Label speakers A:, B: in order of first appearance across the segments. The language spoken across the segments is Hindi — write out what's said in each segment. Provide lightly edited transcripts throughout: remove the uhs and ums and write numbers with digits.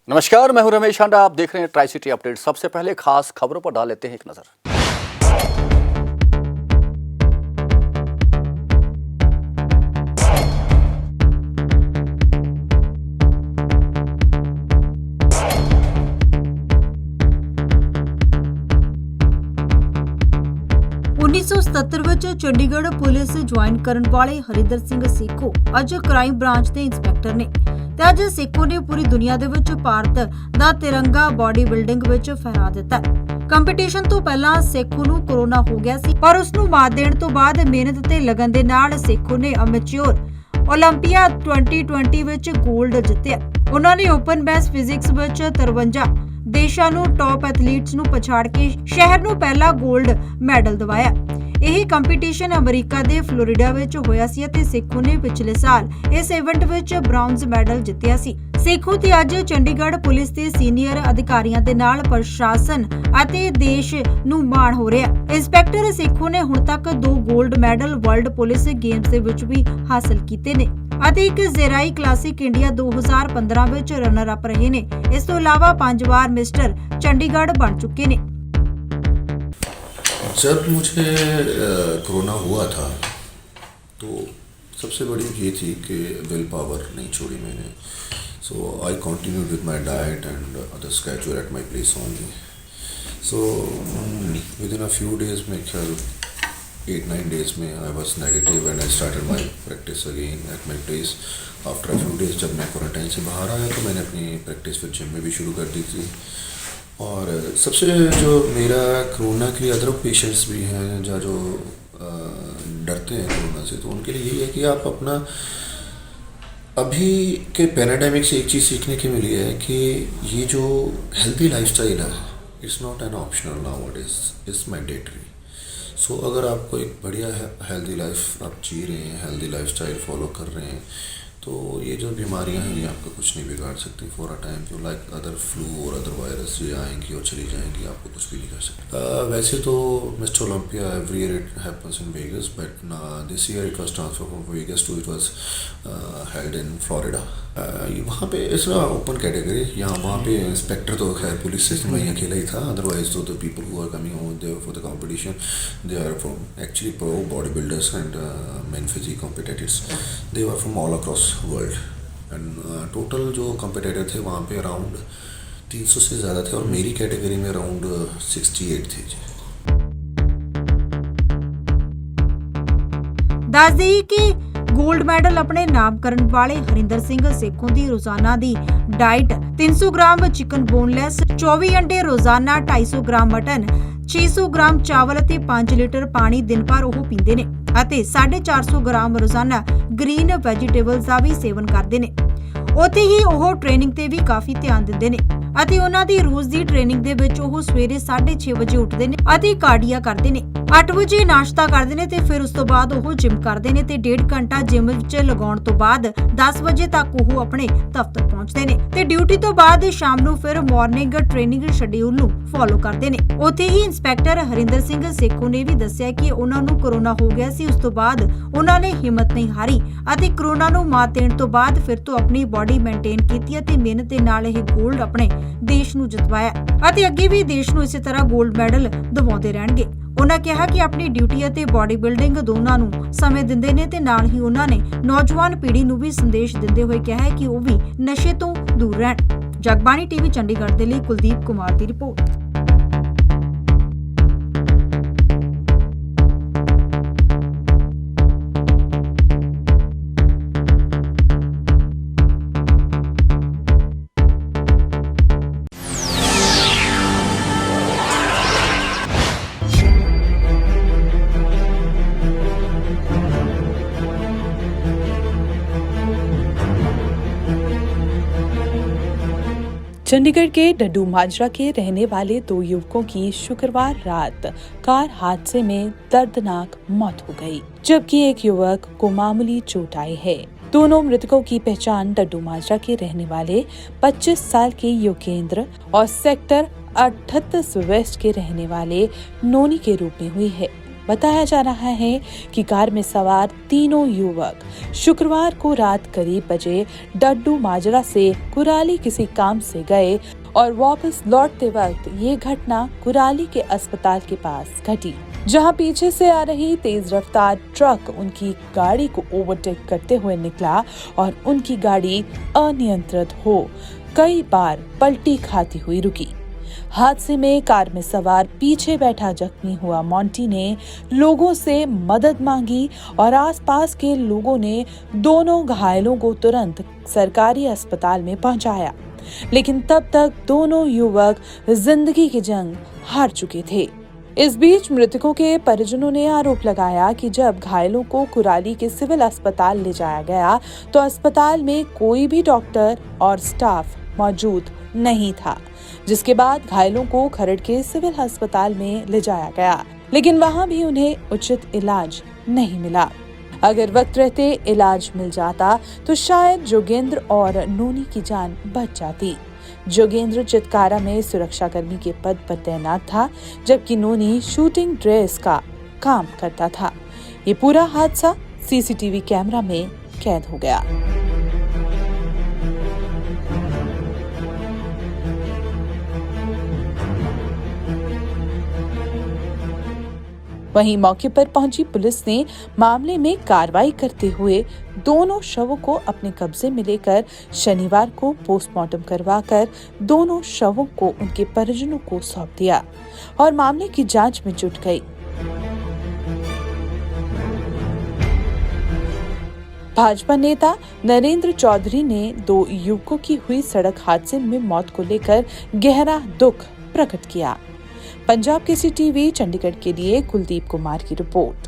A: नमस्कार, मैं हूं रमेश हांडा। आप देख रहे हैं ट्राई सिटी अपडेट। सबसे पहले खास खबरों पर डाल लेते हैं एक नजर।
B: 1977 ਵਿੱਚ ਚੰਡੀਗੜ੍ਹ ਪੁਲਿਸ ਜੁਆਇਨ ਕਰਨ ਵਾਲੇ ਹਰਿੰਦਰ ਸਿੰਘ ਸੇਖੋ ਅੱਜ ਕ੍ਰਾਈਮ ਬ੍ਰਾਂਚ ਦੇ ਇੰਸਪੈਕਟਰ ਨੇ ਤੇ ਅੱਜ ਸੇਖੋ ਨੇ ਪੂਰੀ ਦੁਨੀਆ ਦੇ ਵਿੱਚ ਭਾਰਤ ਦਾ ਤਿਰੰਗਾ ਬਾਡੀ ਬਿਲਡਿੰਗ ਵਿੱਚ ਫਹਿਰਾ ਦਿੱਤਾ। ਕੰਪੀਟੀਸ਼ਨ ਤੋਂ ਪਹਿਲਾਂ ਸੇਖੋ ਨੂੰ ਕੋਰੋਨਾ ਹੋ ਗਿਆ ਸੀ, ਪਰ ਉਸ ਨੂੰ ਮਾਤ ਦੇਣ ਤੋਂ ਬਾਅਦ ਮਿਹਨਤ ਤੇ ਲਗਨ ਦੇ ਨਾਲ ਸੇਖੋ ਨੇ ਅਮੈਚੁਰ ਓਲੰਪੀਆ 2020 ਵਿੱਚ 골ਡ ਜਿੱਤਿਆ। ਉਹਨਾਂ ਨੇ ਓਪਨ ਮੈਥ ਫਿਜ਼ਿਕਸ ਵਿੱਚ 53 ਦੇਸ਼ਾਂ ਨੂੰ ਟੌਪ ਐਥਲੀਟਸ ਨੂੰ ਪਛਾੜ ਕੇ ਸ਼ਹਿਰ ਨੂੰ ਪਹਿਲਾ 골ਡ ਮੈਡਲ ਦਿਵਾਇਆ। ਇਹ ਕੰਪੀਟੀਸ਼ਨ ਅਮਰੀਕਾ ਦੇ ਫਲੋਰੀਡਾ ਵਿੱਚ ਹੋਇਆ ਸੀ ਅਤੇ ਸੇਖੋ ਨੇ ਪਿਛਲੇ ਸਾਲ ਇਸ ਇਵੈਂਟ ਵਿੱਚ ਬ੍ਰਾਊਨਜ਼ ਮੈਡਲ ਜਿੱਤਿਆ ਸੀ। ਸੇਖੋ ਤੇ ਅੱਜ ਚੰਡੀਗੜ੍ਹ ਪੁਲਿਸ ਦੇ ਸੀਨੀਅਰ ਅਧਿਕਾਰੀਆਂ ਦੇ ਨਾਲ ਪ੍ਰਸ਼ਾਸਨ ਅਤੇ ਦੇਸ਼ ਨੂੰ ਮਾਣ ਹੋ ਰਿਹਾ। ਇੰਸਪੈਕਟਰ ਸੇਖੋ ਨੇ ਹੁਣ ਤੱਕ 2 골ਡ ਮੈਡਲ ਵਰਲਡ ਪੁਲਿਸ ਗੇਮਸ ਦੇ ਵਿੱਚ ਵੀ ਹਾਸਲ ਕੀਤੇ ਨੇ ਅਤੇ ਇੱਕ ਜ਼ੇਰਾਈ ਕਲਾਸਿਕ ਇੰਡੀਆ 2015 ਵਿੱਚ ਰਨਰ ਅਪ ਰਹੇ ਨੇ। ਇਸ ਤੋਂ ਇਲਾਵਾ 5 ਵਾਰ ਮਿਸਟਰ ਚੰਡੀਗੜ੍ਹ ਬਣ ਚੁੱਕੇ ਨੇ।
C: जब मुझे कोरोना हुआ था तो सबसे बड़ी ये थी कि विल पावर नहीं छोड़ी मैंने। So I continued with my diet and other schedule at my place only. So within a few days में ख्याल 8-9 डेज में I was negative and I started my practice again at my place. After a few days जब मैं क्वारंटाइन से बाहर आया तो मैंने अपनी प्रैक्टिस फिर जिम में भी शुरू कर दी थी। और सबसे जो मेरा कोरोना के लिए अदर पेशेंट्स भी हैं जहाँ जो डरते हैं कोरोना से, तो उनके लिए यही है कि आप अपना अभी के पैराडाइमिक से एक चीज़ सीखने की मिली है कि ये जो हेल्दी लाइफस्टाइल है it's not an optional now it is mandatory. So अगर आपको एक बढ़िया हेल्दी लाइफ आप जी रहे हैं, हेल्दी लाइफस्टाइल फॉलो कर रहे हैं, तो ये जो बीमारियां हैं ये आपका कुछ नहीं बिगाड़ सकती फॉर अ टाइम। तो लाइक अदर फ्लू और अदर वायरस ये आएंगी और चली जाएंगी, आपको कुछ भी नहीं कर सकते। वैसे तो mister Olympia every year it happens in Vegas, but this year it was transfer from Vegas to it was held in Florida. वहाँ पे इस ओपन कैटेगरी, यहाँ वहाँ पे इंस्पेक्टर तो खैर पुलिस से मैं अकेला ही था। अदरवाइज तो the people who are coming over there for the competition they are from actually pro body builders and men physique competitors. They are from all across world and total जो कॉम्पिटिटर थे वहाँ पे अराउंड 300 से ज़्यादा थे और मेरी कैटेगरी में अराउंड 68 थे जी।
B: ਦੱਸ ਦੇਈਏ ਕਿ 골ਡ ਮੈਡਲ ਆਪਣੇ ਨਾਮ ਕਰਨ ਵਾਲੇ ਹਰਿੰਦਰ ਸਿੰਘ ਸੇਖੋ ਦੀ ਰੋਜ਼ਾਨਾ ਦੀ ਡਾਈਟ 300 ਗ੍ਰਾਮ ਚਿਕਨ ਬੋਨਲੈਸ, 24 ਅੰਡੇ ਰੋਜ਼ਾਨਾ, 250 ਗ੍ਰਾਮ ਮਟਨ, 600 ਗ੍ਰਾਮ ਚਾਵਲ ਅਤੇ 5 ਲੀਟਰ ਪਾਣੀ ਦਿਨ ਭਰ ਉਹ ਪੀਂਦੇ ਨੇ ਅਤੇ 450 ਗ੍ਰਾਮ ਰੋਜ਼ਾਨਾ ਗ੍ਰੀਨ ਵੈਜੀਟੇਬਲਸ ਦਾ ਵੀ ਸੇਵਨ ਕਰਦੇ ਨੇ। ਉੱਥੇ ਹੀ ਉਹ ਟ੍ਰੇਨਿੰਗ ਤੇ ਵੀ ਕਾਫੀ ਧਿਆਨ ਦਿੰਦੇ ਨੇ ਅਤੇ ਉਹਨਾਂ ਦੀ ਰੋਜ਼ ਦੀ ਟ੍ਰੇਨਿੰਗ ਦੇ ਵਿੱਚ ਉਹ ਸਵੇਰੇ 6:30 ਵਜੇ ਉੱਠਦੇ ਨੇ ਅਤੇ ਕਾਰਡੀਆ ਕਰਦੇ ਨੇ, 8 ਵਜੇ ਨਾਸ਼ਤਾ ਕਰਦੇ ਨੇ ਤੇ ਫਿਰ ਉਸ ਤੋਂ ਬਾਅਦ ਉਹ ਜਿਮ ਕਰਦੇ ਨੇ ਤੇ 1.5 ਘੰਟਾ ਜਿਮ ਵਿੱਚ ਲਗਾਉਣ ਤੋਂ ਬਾਅਦ 10 ਵਜੇ ਤੱਕ ਉਹ ਆਪਣੇ ਦਫ਼ਤਰ ਪਹੁੰਚਦੇ ਨੇ ਤੇ ਡਿਊਟੀ ਤੋਂ ਬਾਅਦ ਸ਼ਾਮ ਨੂੰ ਫਿਰ ਮਾਰਨਿੰਗ ਟ੍ਰੇਨਿੰਗ ਸ਼ਡਿਊਲ ਨੂੰ ਫੋਲੋ ਕਰਦੇ ਨੇ। ਉੱਥੇ ਹੀ ਇੰਸਪੈਕਟਰ ਹਰਿੰਦਰ ਸਿੰਘ ਸੇਖੋ ਨੇ ਵੀ ਦੱਸਿਆ ਕਿ ਉਹਨਾਂ ਨੂੰ ਕੋਰੋਨਾ ਹੋ ਗਿਆ ਸੀ, ਉਸ ਤੋਂ ਬਾਅਦ ਉਹਨਾਂ ਨੇ ਹਿੰਮਤ ਨਹੀਂ ਹਾਰੀ ਅਤੇ ਕੋਰੋਨਾ ਨੂੰ ਮਾਤ ਦੇਣ ਤੋਂ ਬਾਅਦ ਫਿਰ ਤੋਂ ਆਪਣੀ ਬਾਡੀ ਮੇਨਟੇਨ ਕੀਤੀ ਅਤੇ ਮਿਹਨਤ ਦੇ ਨਾਲ ਇਹ 골ਡ ਆਪਣੇ ਦੇਸ਼ ਨੂੰ ਜਿਤਵਾਇਆ ਅਤੇ ਅੱਗੇ ਵੀ ਦੇਸ਼ ਨੂੰ ਇਸੇ ਤਰ੍ਹਾਂ 골ਡ ਮੈਡਲ ਦਿਵਾਉਂਦੇ ਰਹਿਣਗੇ। ਉਹਨਾਂ ਕਿਹਾ ਕਿ ਆਪਣੀ ਡਿਊਟੀ ਅਤੇ ਬਾਡੀ ਬਿਲਡਿੰਗ ਦੋਨਾਂ ਨੂੰ ਸਮੇਂ ਦਿੰਦੇ ਨੇ ਤੇ ਨਾਲ ਹੀ ਉਹਨਾਂ ਨੇ ਨੌਜਵਾਨ ਪੀੜ੍ਹੀ ਨੂੰ ਵੀ ਸੰਦੇਸ਼ ਦਿੰਦੇ ਹੋਏ ਕਿਹਾ ਹੈ ਕਿ ਉਹ ਵੀ ਨਸ਼ੇ ਤੋਂ ਦੂਰ ਰਹਿਣ। ਜਗਬਾਣੀ ਟੀਵੀ ਚੰਡੀਗੜ੍ਹ ਦੇ ਲਈ ਕੁਲਦੀਪ ਕੁਮਾਰ ਦੀ ਰਿਪੋਰਟ।
D: चंडीगढ़ के डड्डू माजरा के रहने वाले 2 युवकों की शुक्रवार रात कार हादसे में दर्दनाक मौत हो गई, जबकि एक युवक को मामूली चोट आई है। दोनों मृतकों की पहचान डड्डू माजरा के रहने वाले 25 साल के योगेंद्र और सेक्टर 38 वेस्ट के रहने वाले नोनी के रूप में हुई है। बताया जा रहा है कि कार में सवार तीनों युवक शुक्रवार को रात करीब बजे डड्डू माजरा से कुराली किसी काम से गए और वापस लौटते वक्त ये घटना कुराली के अस्पताल के पास घटी, जहां पीछे से आ रही तेज रफ्तार ट्रक उनकी गाड़ी को ओवरटेक करते हुए निकला और उनकी गाड़ी अनियंत्रित हो कई बार पलटी खाती हुई रुकी। हादसे में कार में सवार पीछे बैठा जख्मी हुआ मोंटी ने लोगों से मदद मांगी और आसपास के लोगों ने दोनों घायलों को तुरंत सरकारी अस्पताल में पहुंचाया, लेकिन तब तक दोनों युवक जिंदगी की जंग हार चुके थे। इस बीच मृतकों के परिजनों ने आरोप लगाया कि जब घायलों को कुराली के सिविल अस्पताल ले जाया गया तो अस्पताल में कोई भी डॉक्टर और स्टाफ मौजूद नहीं था, जिसके बाद घायलों को खरड़ के सिविल अस्पताल में ले जाया गया, लेकिन वहां भी उन्हें उचित इलाज नहीं मिला। अगर वक्त रहते इलाज मिल जाता तो शायद जोगेंद्र और नोनी की जान बच जाती। जोगेंद्र चितकारा में सुरक्षाकर्मी के पद पर तैनात था, जबकि नोनी शूटिंग ड्रेस का काम करता था। ये पूरा हादसा सीसीटीवी कैमरा में कैद हो गया। वहीं मौके पर पहुंची पुलिस ने मामले में कार्रवाई करते हुए दोनों शवों को अपने कब्जे में लेकर शनिवार को पोस्टमार्टम करवाकर दोनों शवों को उनके परिजनों को सौंप दिया और मामले की जांच में जुट गई। भाजपा नेता नरेंद्र चौधरी ने 2 युवकों की हुई सड़क हादसे में मौत को लेकर गहरा दुख प्रकट किया। पंजाब केसरी टीवी चंडीगढ़ के लिए कुलदीप कुमार की रिपोर्ट।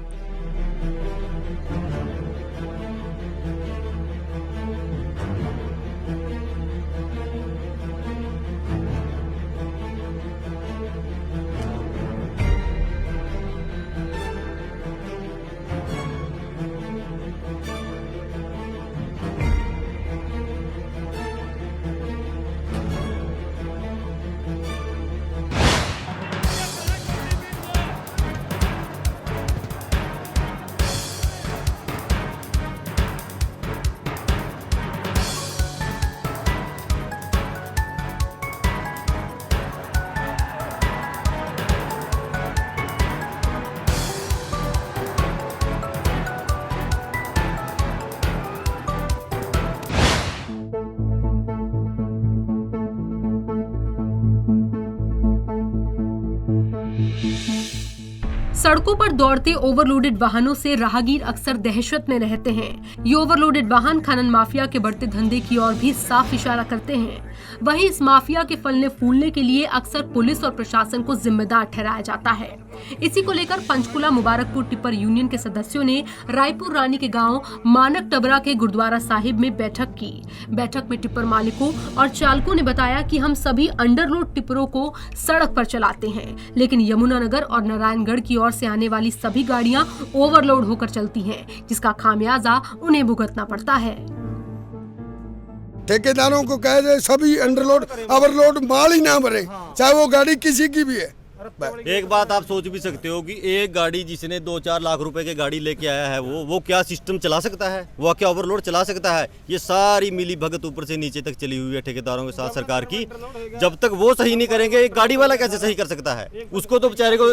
E: सड़कों पर दौड़ते ओवरलोडेड वाहनों से राहगीर अक्सर दहशत में रहते हैं। ये ओवरलोडेड वाहन खनन माफिया के बढ़ते धंधे की ओर भी साफ इशारा करते हैं। वहीं इस माफिया के फलने फूलने के लिए अक्सर पुलिस और प्रशासन को जिम्मेदार ठहराया जाता है। इसी को लेकर पंचकुला मुबारकपुर टिप्पर यूनियन के सदस्यों ने रायपुर रानी के गांव मानक टबरा के गुरुद्वारा साहिब में बैठक की। बैठक में टिप्पर मालिकों और चालकों ने बताया कि हम सभी अंडरलोड टिप्परों को सड़क पर चलाते हैं, लेकिन यमुनानगर और नारायणगढ़ की ओर से आने वाली सभी गाड़ियां ओवरलोड होकर चलती हैं, जिसका खामियाजा उन्हें भुगतना पड़ता है।
F: ठेकेदारों को कह दे सभी अंडरलोड ओवरलोड माल ही ना भरे, चाहे वो गाड़ी किसी की भी है।
G: एक बात आप सोच भी सकते हो कि एक गाड़ी जिसने 2-4 लाख रुपए की गाड़ी लेके आया है वो क्या सिस्टम चला सकता है, वो क्या ओवरलोड चला सकता है। ये सारी मिली भगत ऊपर से नीचे तक चली हुई है ठेकेदारों के साथ सरकार की। जब तक वो सही नहीं करेंगे एक गाड़ी वाला कैसे सही कर सकता है। उसको तो बेचारे को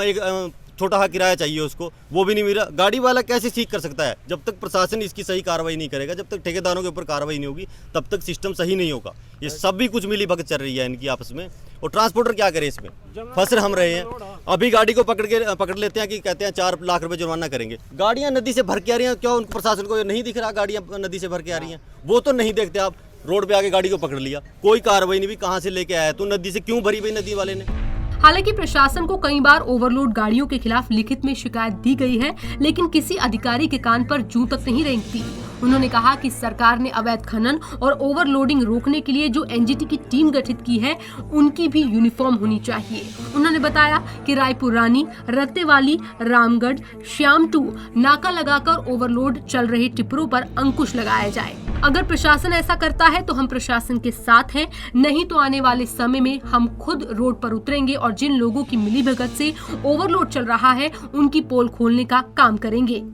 G: एक छोटा सा किराया चाहिए, उसको वो भी नहीं मिला। गाड़ी वाला कैसे ठीक कर सकता है। जब तक प्रशासन इसकी सही कार्रवाई नहीं करेगा, जब तक ठेकेदारों के ऊपर कार्रवाई नहीं होगी, तब तक सिस्टम सही नहीं होगा। ये सब भी कुछ मिली भगत चल रही है इनकी आपस में। और ट्रांसपोर्टर क्या करे इसमें, फंस हम रहे हैं। अभी गाड़ी को पकड़ लेते हैं कि कहते हैं 4 लाख रुपए जुर्माना करेंगे। गाड़ियां नदी से भर के आ रही हैं, क्या उन प्रशासन को नहीं दिख रहा गाड़ियां नदी से भर के आ रही हैं? वो तो नहीं देखते। आप रोड पे आके गाड़ी को पकड़ लिया, कोई कार्रवाई नहीं भी कहाँ से लेके आया, तो नदी से क्यों भरी भाई नदी वाले ने।
E: हालांकि प्रशासन को कई बार ओवरलोड गाड़ियों के खिलाफ लिखित में शिकायत दी गई है, लेकिन किसी अधिकारी के कान पर जूं तक नहीं रेंगती। उन्होंने कहा कि सरकार ने अवैध खनन और ओवरलोडिंग रोकने के लिए जो एनजीटी की टीम गठित की है उनकी भी यूनिफॉर्म होनी चाहिए। उन्होंने बताया कि रायपुर रानी, रत्तेवाली, रामगढ़, श्याम 2 नाका लगाकर ओवरलोड चल रहे टिप्परों पर अंकुश लगाया जाए। अगर प्रशासन ऐसा करता है तो हम प्रशासन के साथ हैं, नहीं तो आने वाले समय में हम खुद रोड पर उतरेंगे और जिन लोगों की मिलीभगत से ओवरलोड चल रहा है उनकी पोल खोलने का काम करेंगे।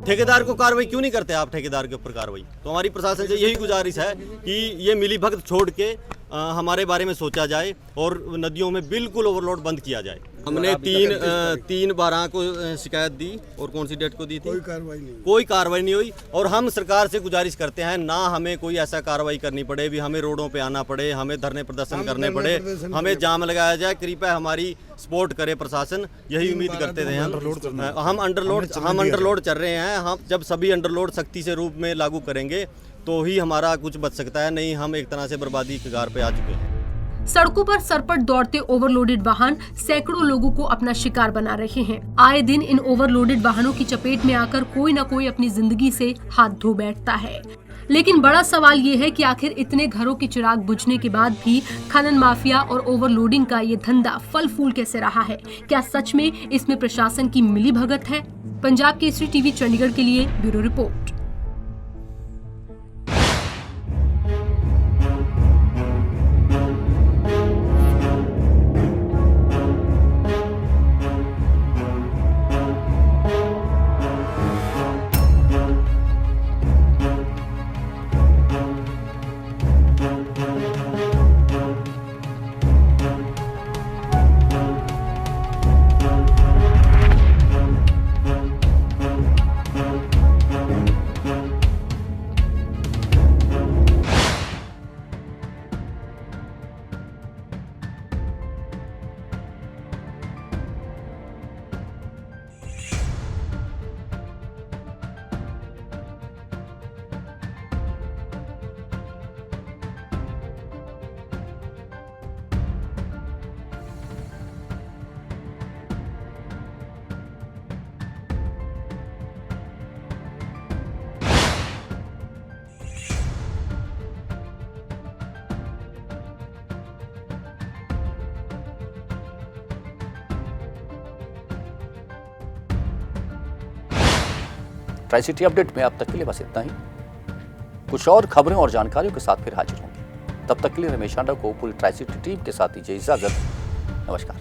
G: ठेकेदार को कार्रवाई क्यों नहीं करते आप? ठेकेदार के ऊपर कार्रवाई तो हमारी प्रशासन से यही गुजारिश है कि ये मिलीभगत छोड़ के हमारे बारे में सोचा जाए और नदियों में बिल्कुल ओवरलोड बंद किया जाए। हमने 3/12 को शिकायत दी और कौन सी डेट को दी थी? कोई कार्रवाई नहीं हुई। और हम सरकार से गुजारिश करते हैं ना हमें कोई ऐसा कार्रवाई करनी पड़े भी हमें रोडों पे आना पड़े, हमें धरने प्रदर्शन करने पड़े, हमें जाम लगाया जाए। कृपया हमारी सपोर्ट करे प्रशासन, यही उम्मीद करते थे हम अंडरलोड चल रहे हैं। हम जब सभी अंडरलोड सख्ती से रूप में लागू करेंगे तो ही हमारा कुछ बच सकता है, नहीं हम एक तरह से बर्बादी के कगार पे आ चुके हैं।
E: सड़कों पर सरपट दौड़ते ओवरलोडेड वाहन सैकड़ों लोगों को अपना शिकार बना रहे हैं। आए दिन इन ओवरलोडेड वाहनों की चपेट में आकर कोई न कोई अपनी जिंदगी से हाथ धो बैठता है। लेकिन बड़ा सवाल ये है कि आखिर इतने घरों के चिराग बुझने के बाद भी खनन माफिया और ओवरलोडिंग का ये धंधा फल फूल कैसे रहा है? क्या सच में इसमें प्रशासन की मिलीभगत है? पंजाब केसरी टीवी चंडीगढ़ के लिए bureau report.
A: Tri city update में अब तक के लिए बस इतना ही। कुछ और खबरें और जानकारियों के साथ फिर हाजिर होंगे। तब तक के लिए रमेश आंडा को पूरी ट्राई सिटी टीम के साथ दीजिए इजाजत। नमस्कार।